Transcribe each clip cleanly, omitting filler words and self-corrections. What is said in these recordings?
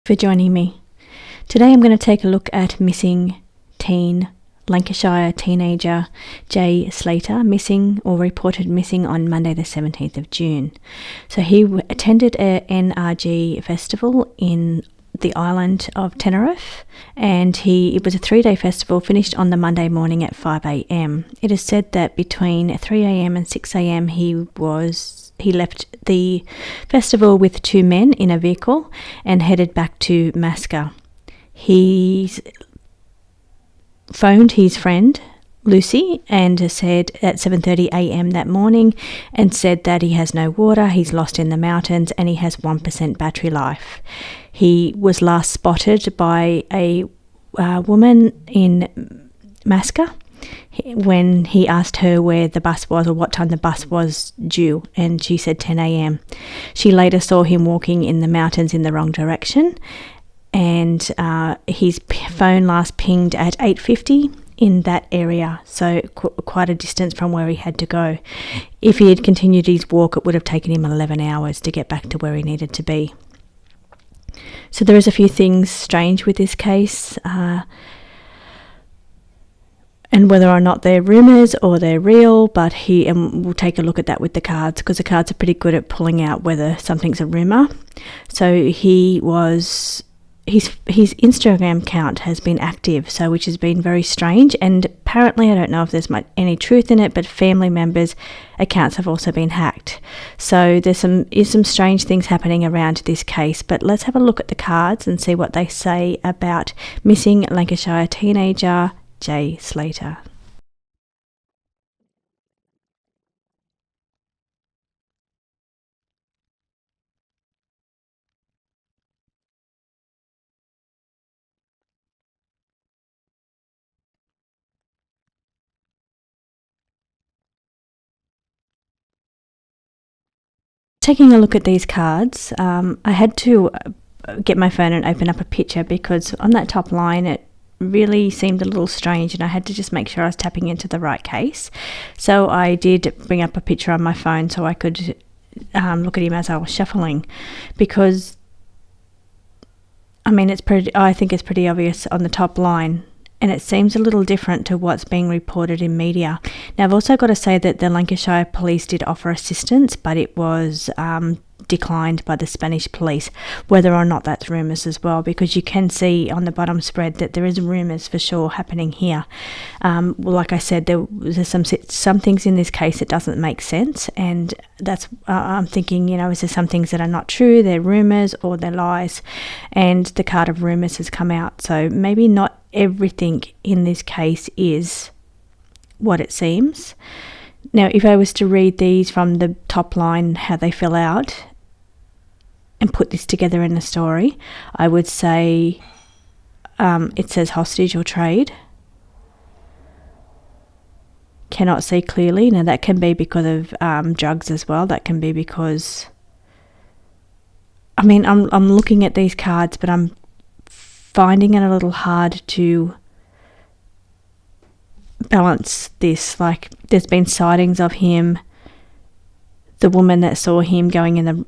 for joining me. Today I'm going to take a look at missing teen, Lancashire teenager JAY SLATER, missing or reported missing on Monday the 17th of June. So he attended a NRG festival in the island of Tenerife, and it was a 3-day festival, finished on the Monday morning at 5 a.m. It is said that between 3 a.m. and 6 a.m. he left the festival with 2 men in a vehicle and headed back to Masca. He phoned his friend Lucy and said at 7:30 a.m. that morning, and said that he has no water, he's lost in the mountains, and he has 1% battery life. He was last spotted by a woman in Masca when he asked her where the bus was or what time the bus was due, and she said 10 a.m. She later saw him walking in the mountains in the wrong direction, and his phone last pinged at 8:50 in that area, so quite a distance from where he had to go. If he had continued his walk, it would have taken him 11 hours to get back to where he needed to be. So there is a few things strange with this case, and whether or not they're rumours or they're real, and we'll take a look at that with the cards, because the cards are pretty good at pulling out whether something's a rumour. So his Instagram account has been active, so which has been very strange, and apparently, I don't know if there's any truth in it, but family members' accounts have also been hacked. So there's some strange things happening around this case, but let's have a look at the cards and see what they say about missing Lancashire teenager JAY SLATER. Taking a look at these cards, I had to get my phone and open up a picture, because on that top line it really seemed a little strange, and I had to just make sure I was tapping into the right case. So I did bring up a picture on my phone so I could look at him as I was shuffling, because I think it's pretty obvious on the top line, and it seems a little different to what's being reported in media. Now, I've also got to say that the Lancashire police did offer assistance, but it was declined by the Spanish police, whether or not that's rumours as well, because you can see on the bottom spread that there is rumours for sure happening here. Well, like I said, there's some things in this case that doesn't make sense, and that's I'm thinking, is there some things that are not true, they're rumours or they're lies, and the card of rumours has come out, so maybe not everything in this case is what it seems. Now, if I was to read these from the top line, how they fill out, and put this together in a story, I would say it says hostage or trade. Cannot see clearly. Now, that can be because of drugs as well. That can be because, I'm looking at these cards, but I'm finding it a little hard to balance this. Like, there's been sightings of him, the woman that saw him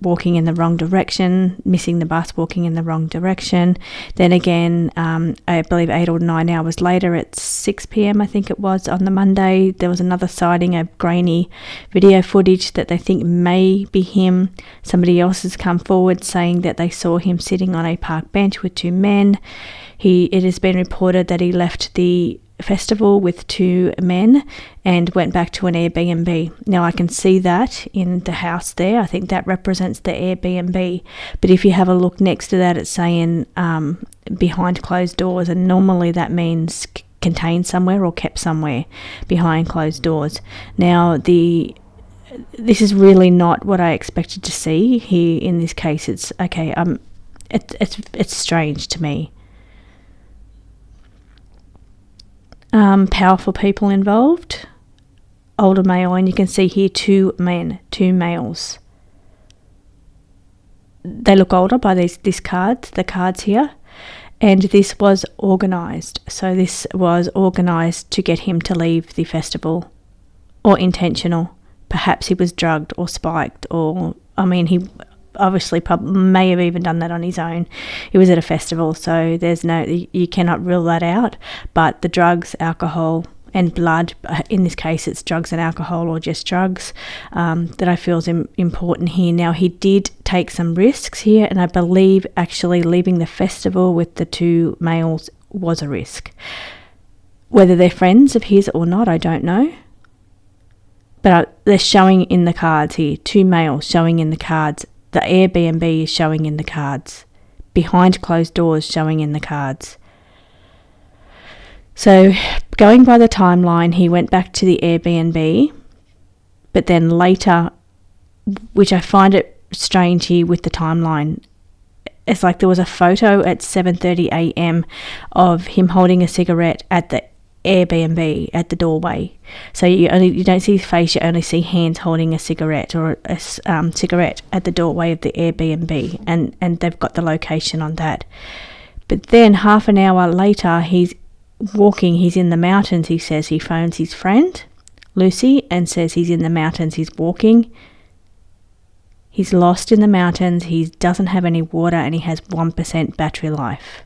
walking in the wrong direction, missing the bus, walking in the wrong direction. Then again, I believe 8 or 9 hours later at 6 p.m, I think it was, on the Monday, there was another sighting of grainy video footage that they think may be him. Somebody else has come forward saying that they saw him sitting on a park bench with 2 men. It has been reported that he left the festival with 2 men and went back to an Airbnb. Now, I can see that in the house there. I think that represents the Airbnb. But if you have a look next to that, it's saying behind closed doors, and normally that means contained somewhere or kept somewhere behind closed doors. Now, this is really not what I expected to see here in this case. It's okay. It's strange to me. Powerful people involved, older male, and you can see here 2 males. They look older by the cards here, and this was organised. So this was organised to get him to leave the festival, or intentional. Perhaps he was drugged or spiked, or obviously may have even done that on his own. He was at a festival, so you cannot rule that out. But the drugs, alcohol and blood, in this case it's drugs and alcohol, or just drugs, that I feel is important here. Now, he did take some risks here, and I believe actually leaving the festival with the 2 males was a risk. Whether they're friends of his or not, I don't know. But they're showing in the cards here. 2 males showing in the cards. The Airbnb is showing in the cards. Behind closed doors showing in the cards. So going by the timeline, he went back to the Airbnb, but then later, which I find it strange here with the timeline, it's like there was a photo at 7:30 a.m. of him holding a cigarette at the Airbnb at the doorway. So you don't see his face, you only see hands holding a cigarette, or a cigarette at the doorway of the Airbnb, and they've got the location on that. But then half an hour later, he's walking, he's in the mountains. He says he phones his friend Lucy and says he's in the mountains, he's walking, he's lost in the mountains, he doesn't have any water, and he has 1% battery life.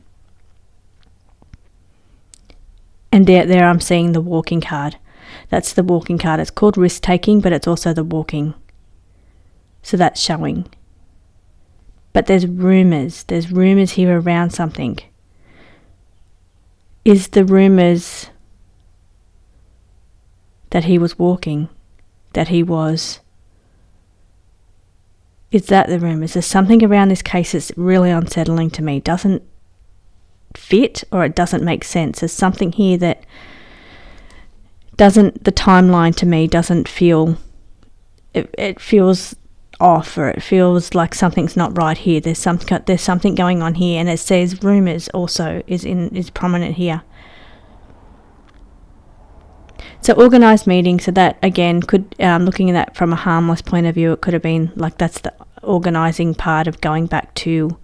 And there I'm seeing the walking card. That's the walking card. It's called risk taking, but it's also the walking. So that's showing. But there's rumours. There's rumours here around something. Is the rumours that he was walking? Is that the rumours? There's something around this case that's really unsettling to me. Doesn't fit, or it doesn't make sense. There's something here that the timeline to me doesn't feel, it feels off, or it feels like something's not right here. There's something going on here, and it says rumours also is prominent here. So organised meeting, so that again could, looking at that from a harmless point of view, it could have been like that's the organising part of going back to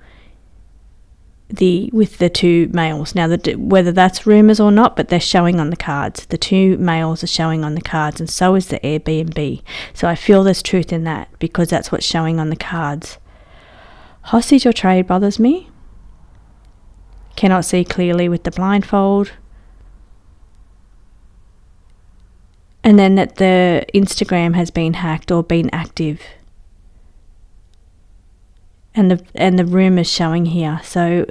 with the 2 males. Now, whether that's rumours or not, but they're showing on the cards. The 2 males are showing on the cards, and so is the Airbnb. So I feel there's truth in that, because that's what's showing on the cards. Hostage or trade bothers me. Cannot see clearly with the blindfold. And then that the Instagram has been hacked or been active. And the rumours showing here. So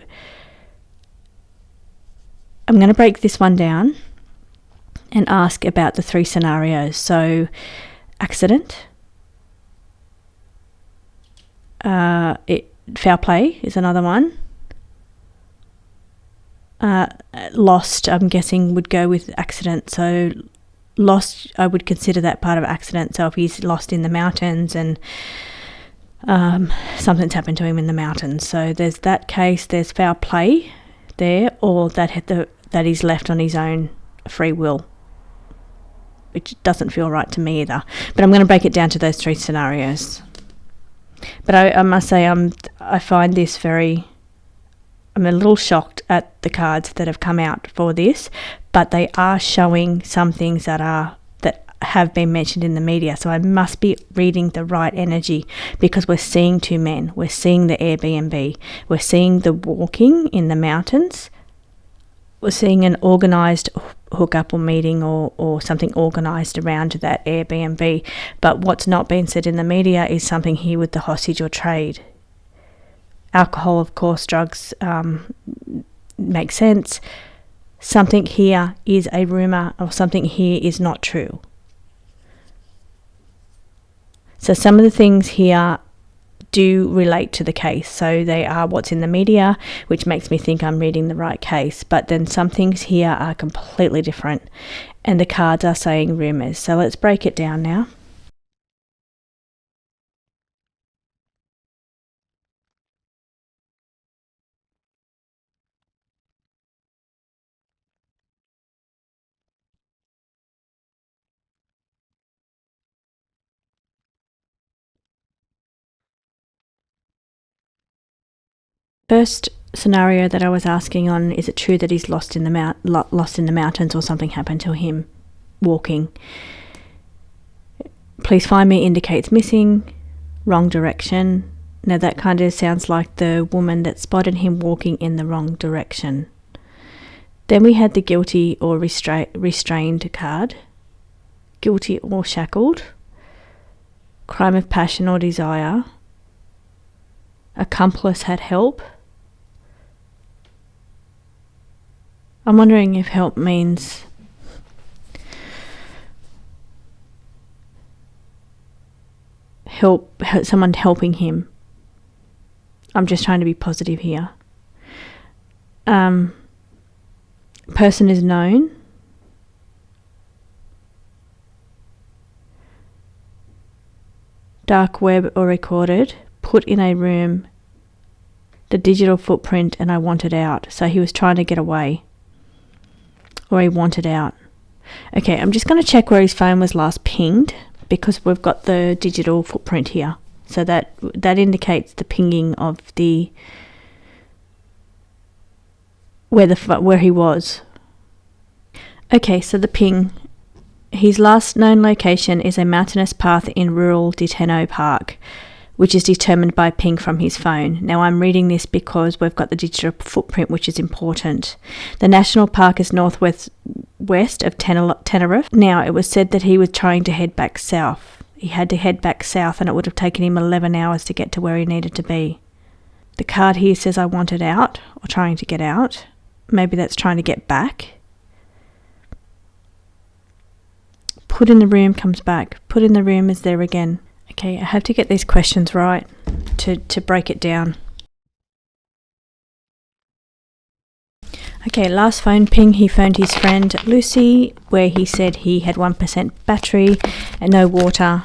I'm going to break this one down and ask about the 3 scenarios. So accident, foul play is another one. Lost, I'm guessing, would go with accident. So lost, I would consider that part of accident. So if he's lost in the mountains and something's happened to him in the mountains. So there's that case. There's foul play there, or that he's left on his own free will, which doesn't feel right to me either. But I'm going to break it down to those 3 scenarios. But I must say, I find this I'm a little shocked at the cards that have come out for this, but they are showing some things that have been mentioned in the media. So I must be reading the right energy, because we're seeing 2 men, we're seeing the Airbnb, we're seeing the walking in the mountains, we're seeing an organised hookup or meeting or something organised around that Airbnb. But what's not been said in the media is something here with the hostage or trade. Alcohol, of course, drugs make sense. Something here is a rumour, or something here is not true. So some of the things here do relate to the case. So they are what's in the media, which makes me think I'm reading the right case. But then some things here are completely different, and the cards are saying rumours. So let's break it down now. First scenario that I was asking on, is it true that he's lost in the mountains, or something happened to him walking? Please find me indicates missing, wrong direction, Now that kind of sounds like the woman that spotted him walking in the wrong direction. Then we had the guilty or restrained card. Guilty or shackled. Crime of passion or desire. Accomplice had help. I'm wondering if help means someone helping him. I'm just trying to be positive here. Person is known. Dark web or recorded. Put in a room. The digital footprint and I wanted out. So he was trying to get away. Or he wanted out. Okay, I'm just going to check where his phone was last pinged, because we've got the digital footprint here. So that indicates the pinging of the where he was. Okay, so the ping. His last known location is a mountainous path in rural Diteno Park, which is determined by ping from his phone. Now I'm reading this because we've got the digital footprint, which is important. The national park is northwest of Tenerife. Now it was said that he was trying to head back south. He had to head back south and it would have taken him 11 hours to get to where he needed to be. The card here says I wanted out, or trying to get out. Maybe that's trying to get back. Put in the room comes back. Put in the room is there again. Okay, I have to get these questions right to break it down. Okay, last phone ping, he phoned his friend Lucy, where he said he had 1% battery and no water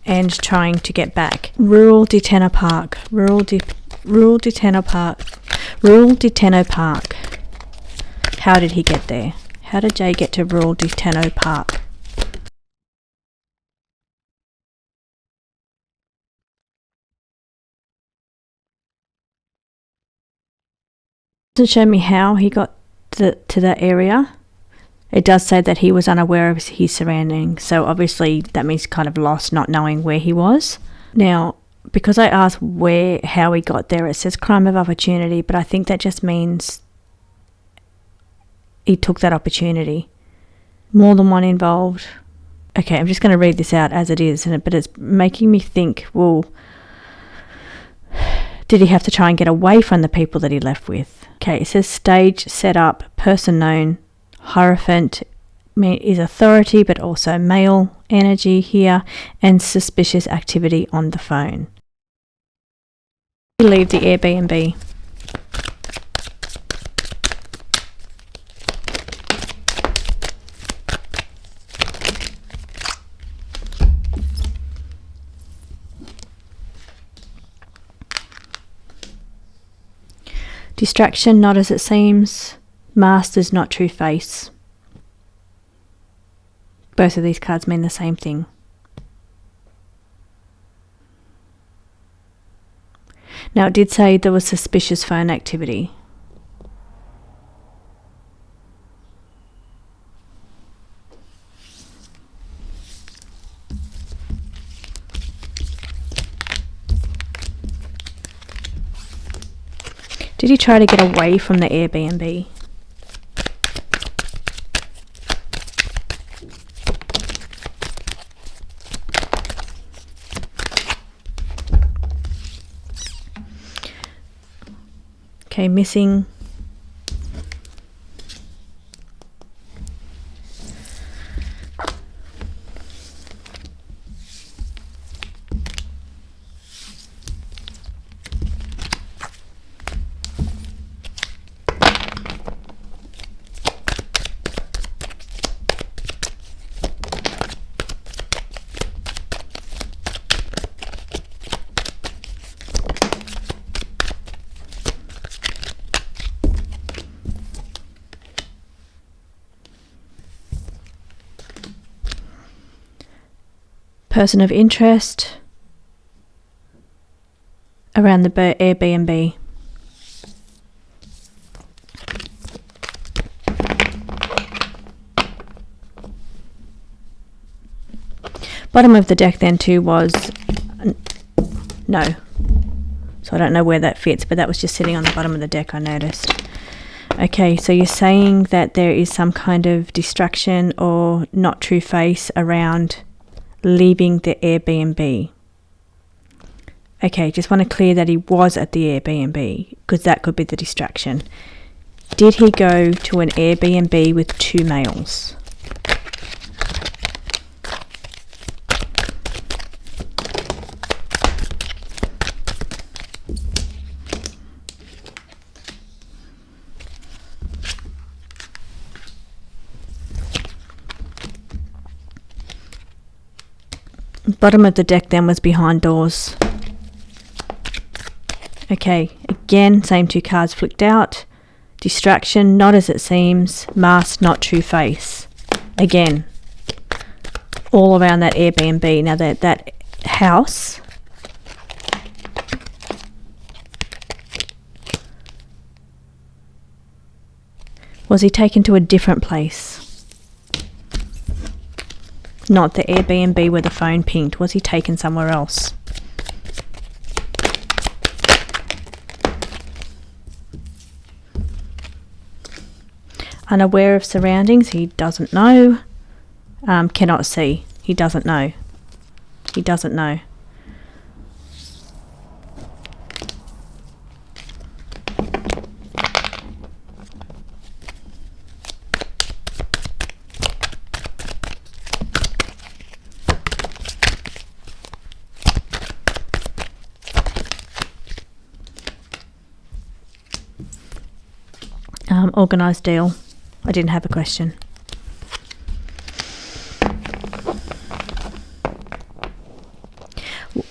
and trying to get back. Rural Diteno Park. Rural Diteno Park. How did he get there? How did Jay get to rural Diteno Park? Doesn't show me how he got to that area. It does say that he was unaware of his surroundings, so obviously that means kind of lost, not knowing where he was. Now, because I asked how he got there, it says crime of opportunity, but I think that just means he took that opportunity. More than one involved. Okay, I'm just going to read this out as it is, but it's making me think, well, did he have to try and get away from the people that he left with? Okay, it says stage set up, person known, Hierophant is authority but also male energy here, and suspicious activity on the phone. Leave the Airbnb. Distraction, not as it seems. Masked is not true face. Both of these cards mean the same thing. Now it did say there was suspicious phone activity. Did he try to get away from the Airbnb? Okay, missing. Person of interest around the Airbnb. Bottom of the deck then too was no. So I don't know where that fits, but that was just sitting on the bottom of the deck, I noticed. Okay, so you're saying that there is some kind of distraction or not true face around leaving the Airbnb. Okay, just want to clear that he was at the Airbnb, because that could be the distraction. Did he go to an Airbnb with 2 males? Bottom of the deck then was behind doors. Okay, again, same 2 cards flicked out. Distraction, not as it seems. Mask, not true face. Again, all around that Airbnb. Now that house, was he taken to a different place? Not the Airbnb where the phone pinged. Was he taken somewhere else? Unaware of surroundings. He doesn't know. Cannot see. He doesn't know. He doesn't know. Organised deal. I didn't have a question.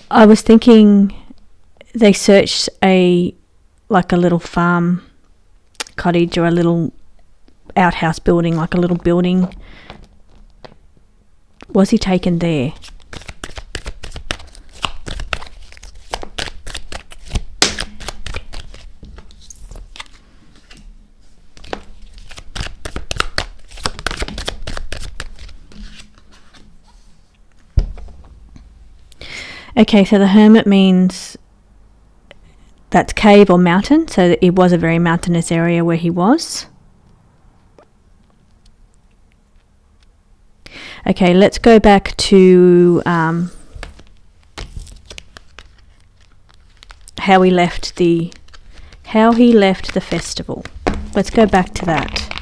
I was thinking they searched like a little farm cottage or a little outhouse building, like a little building. Was he taken there? Okay, so the hermit means that's cave or mountain, so it was a very mountainous area where he was. Okay, let's go back to how he left the festival. Let's go back to that.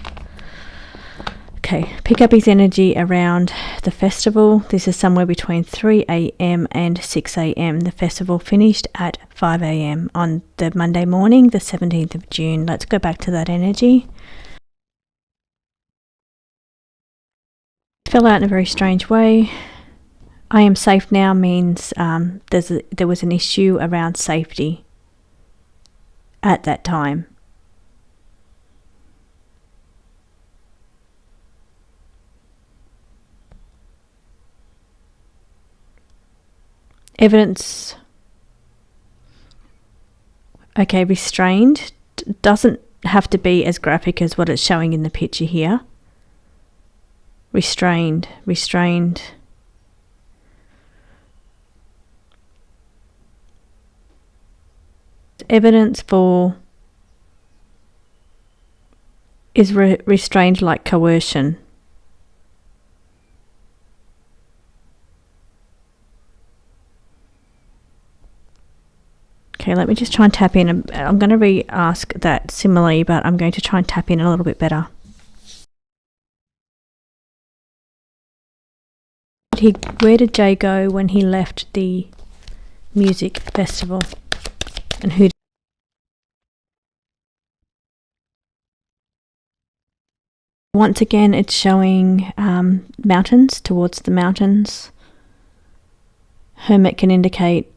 Okay, pick up his energy around the festival. This is somewhere between 3 a.m. and 6 a.m. The festival finished at 5 a.m. on the Monday morning, the 17th of June. Let's go back to that energy. Fell out in a very strange way. I am safe now means there was an issue around safety at that time. Evidence. Okay, restrained. Doesn't have to be as graphic as what it's showing in the picture here. Restrained. Evidence for is restrained like coercion. Okay, let me just try and tap in. I'm going to re-ask that similarly, but I'm going to try and tap in a little bit better. Where did Jay go when he left the music festival? And who? Once again, it's showing mountains, towards the mountains. Hermit can indicate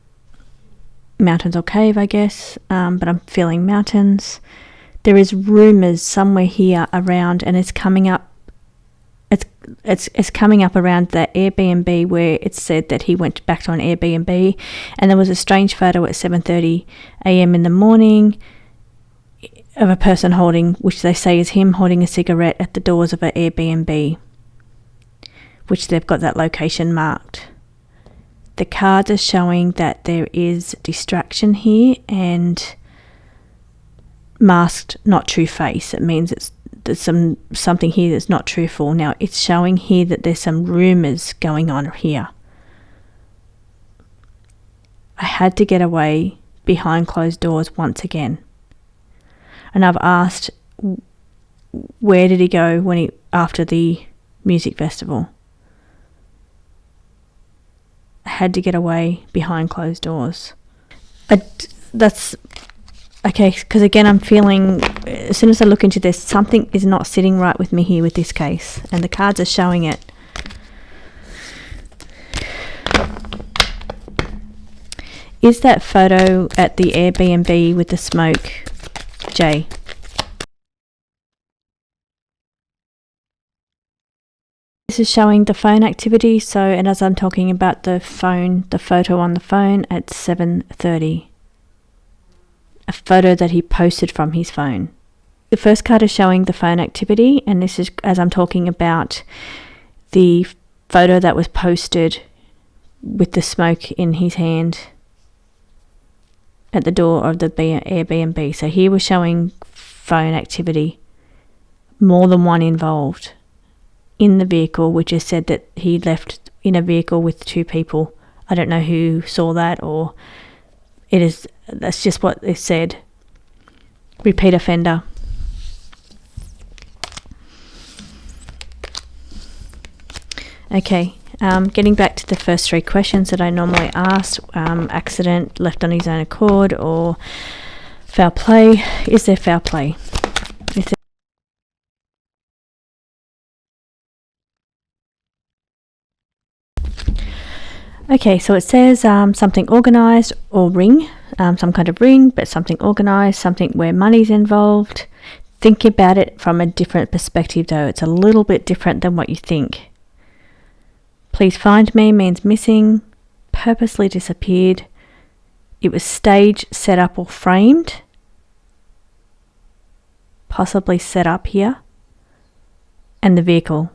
mountains or cave, I guess, but I'm feeling mountains. There is rumours somewhere here around, and it's coming up. It's coming up around that Airbnb where it said that he went back to an Airbnb, and there was a strange photo at 7:30 a.m. in the morning of a person holding, which they say is him holding a cigarette at the doors of an Airbnb, which they've got that location marked. the cards are showing that there is distraction here and masked not true face. It means there's something here that's not truthful. Now it's showing here that there's some rumors going on here. I had to get away behind closed doors once again. And I've asked, where did he go after the music festival? I had to get away behind closed doors. That's okay, because again, I'm feeling, as soon as I look into this, something is not sitting right with me here with this case, and the cards are showing it. Is that photo at the Airbnb with the smoke, Jay? This is showing the phone activity, so, and as I'm talking about the photo on the phone at 7:30. A photo that he posted from his phone. The first card is showing the phone activity, and this is as I'm talking about the photo that was posted with the smoke in his hand at the door of the Airbnb. So here we're showing phone activity, more than one involved in the vehicle, which is said that he left in a vehicle with two people. I don't know who saw that, or that's just what it said. Repeat offender. Okay, getting back to the first three questions that I normally ask, accident, left on his own accord, or foul play. Is there foul play? Okay, so it says something organised or ring, some kind of ring, but something organised, something where money's involved. Think about it from a different perspective though. It's a little bit different than what you think. Please find me means missing, purposely disappeared. It was staged, set up or framed. Possibly set up here. And the vehicle,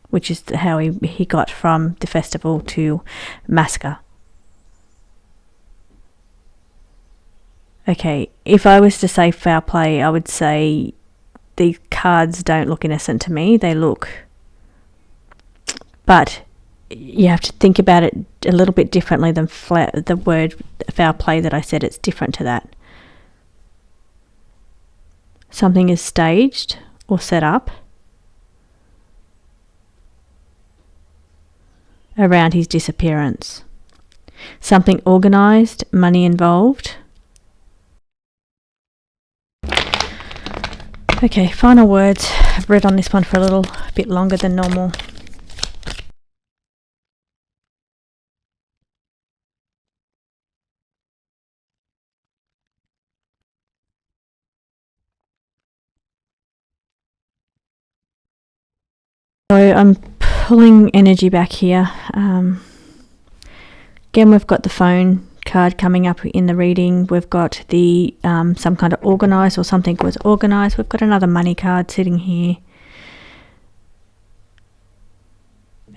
which is how he got from the festival to Masca. Okay, if I was to say foul play, I would say the cards don't look innocent to me. They look... But you have to think about it a little bit differently than the word foul play that I said. It's different to that. Something is staged or set up around his disappearance. Something organised, money involved. Okay, final words. I've read on this one for a little bit longer than normal. So I'm pulling energy back here. Again, we've got the phone card coming up in the reading. We've got the some kind of organised, or something was organised. We've got another money card sitting here.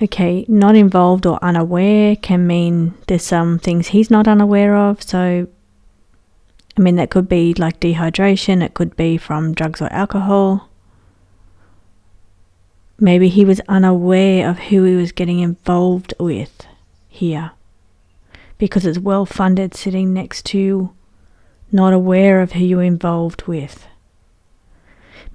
Okay, not involved or unaware can mean there's some things he's not unaware of. So, I mean, that could be like dehydration. It could be from drugs or alcohol. Maybe he was unaware of who he was getting involved with here, because it's well funded sitting next to not aware of who you're involved with.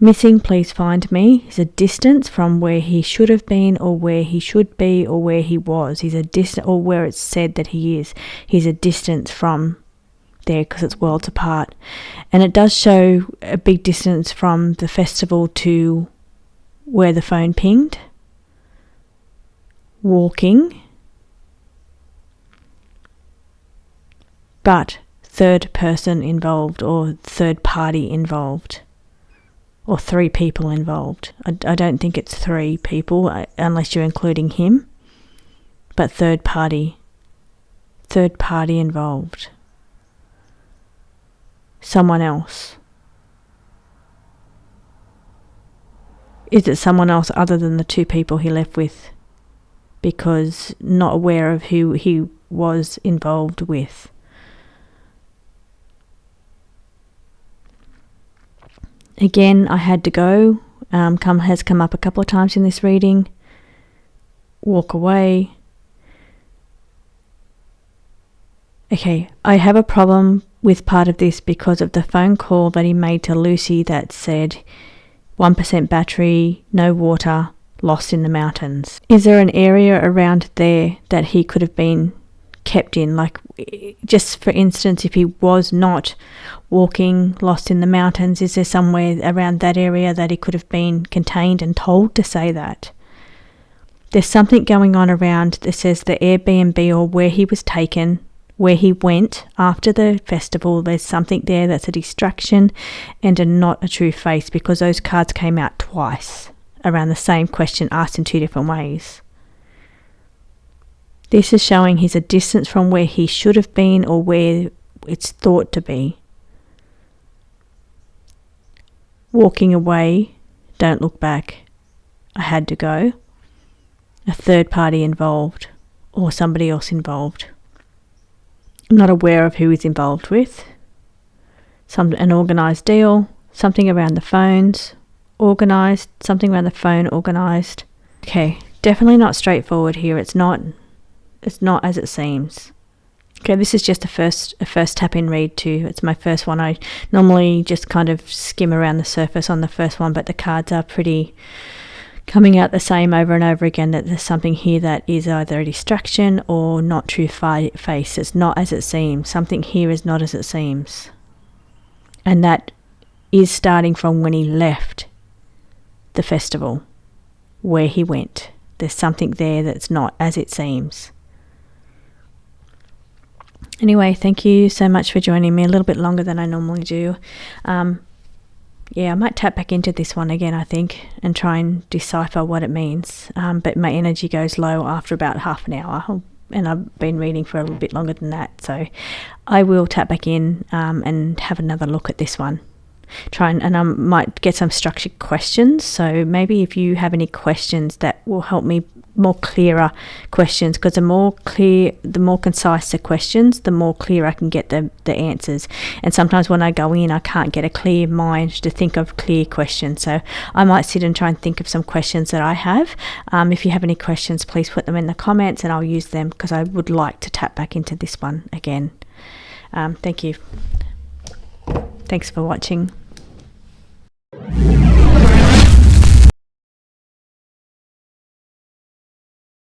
Missing, please find me, is a distance from where he should have been, or where he should be, or where he was. He's a distance, or where it's said that he is. He's a distance from there because it's worlds apart. And it does show a big distance from the festival to where the phone pinged. Walking. But third person involved, or third party involved, or three people involved. I don't think it's three people unless you're including him, but third party involved. Someone else. Is it someone else other than the two people he left with because not aware of who he was involved with. Again, I had to go. Has come up a couple of times in this reading. Walk away. Okay, I have a problem with part of this because of the phone call that he made to Lucy that said 1% battery, no water, lost in the mountains. Is there an area around there that he could have been kept in? Like, just for instance, if he was not walking lost in the mountains, is there somewhere around that area that he could have been contained and told to say that? There's something going on around that says the Airbnb or where he was taken, where he went after the festival. There's something there that's a distraction and not a true face, because those cards came out twice around the same question asked in two different ways. This is showing he's a distance from where he should have been or where it's thought to be. Walking away, don't look back. I had to go. A third party involved or somebody else involved. I'm not aware of who he's involved with. An organised deal, something around the phones, organised, something around the phone organised. Okay, definitely not straightforward here. It's not as it seems. Okay, this is just a first tap-in read too. It's my first one. I normally just kind of skim around the surface on the first one, but the cards are pretty coming out the same over and over again, that there's something here that is either a distraction or not true face. It's not as it seems. Something here is not as it seems. And that is starting from when he left the festival, where he went. There's something there that's not as it seems. Anyway, thank you so much for joining me. A little bit longer than I normally do. I might tap back into this one again, I think, and try and decipher what it means. But my energy goes low after about half an hour, and I've been reading for a little bit longer than that. So I will tap back in and have another look at this one. And I might get some structured questions. So maybe if you have any questions that will help me, more clearer questions, because the more concise the questions, the more clear I can get the answers. And sometimes when I go in, I can't get a clear mind to think of clear questions. So I might sit and try and think of some questions that I have. If you have any questions, please put them in the comments and I'll use them, because I would like to tap back into this one again. Thank you. Thanks for watching.